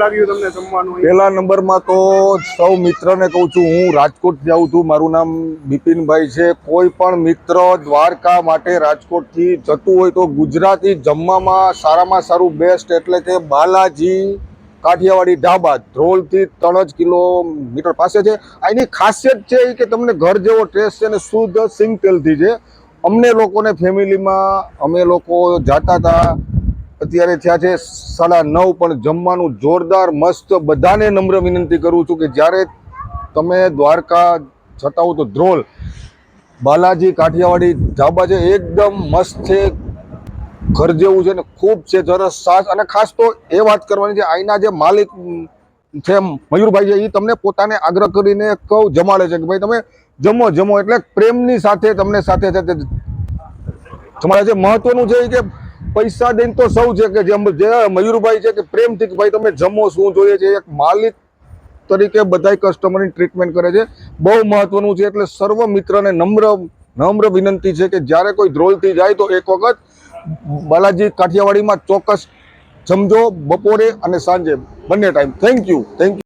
લાગ્યું તમને જમવાનું? પહેલા નંબરમાં તો સૌ મિત્રને કહું છું, હું રાજકોટ જાઉં છું, મારું નામ બિપિનભાઈ છે. કોઈ પણ મિત્ર દ્વારકા માટે રાજકોટથી જતું હોય તો ગુજરાતી જમવામાં સારામાં સારું બેસ્ટ એટલે કે બાલાજી કાઠિયાવાડી ઢાબા, ધ્રોલથી 3 કિલોમીટર પાસે છે. આની ખાસિયત છે કે તમને ઘર જેવો ટેસ્ટ છે અને શુદ્ધ સિંગ તેલથી છે. અમને લોકોને ફેમિલીમાં અમે લોકો જાતા હતા, અત્યારે થયા છે 9:30, પણ જમવાનું જોરદાર મસ્ત. બધાને નમ્ર વિનંતી કરું છું કે જ્યારે તમે દ્વારકા જતા હો તો ધ્રોલ બાલાજી કાઠિયાવાડી ઢાબા છે, એકદમ મસ્ત છે, ઘર જેવું છે ને ખૂબ છે, સરસ સાસ. અને ખાસ તો એ વાત કરવાની છે, અહીંના જે માલિક છે મયુરભાઈ છે, એ તમને પોતાને આગ્રહ કરીને કહું જમાડે છે કે ભાઈ તમે જમો જમો, એટલે પ્રેમની સાથે તમને સાથે સાથે જમાડે છે. મહત્વનું છે કે પૈસા દઈને તો સૌ છે કે જે મયુરભાઈ છે કે પ્રેમથી કે ભાઈ તમે જમો, શું જોઈએ છે, એક માલિક તરીકે બધાય કસ્ટમરની ટ્રીટમેન્ટ કરે છે. બહુ મહત્વનું છે. એટલે સર્વ મિત્રને નમ્ર વિનંતી છે કે જ્યારે કોઈ ધ્રોલથી જાય તો એક વખત બાલાજી કાઠિયાવાડીમાં ચોક્કસ જમજો, બપોરે અને સાંજે બંને ટાઈમ. Thank you.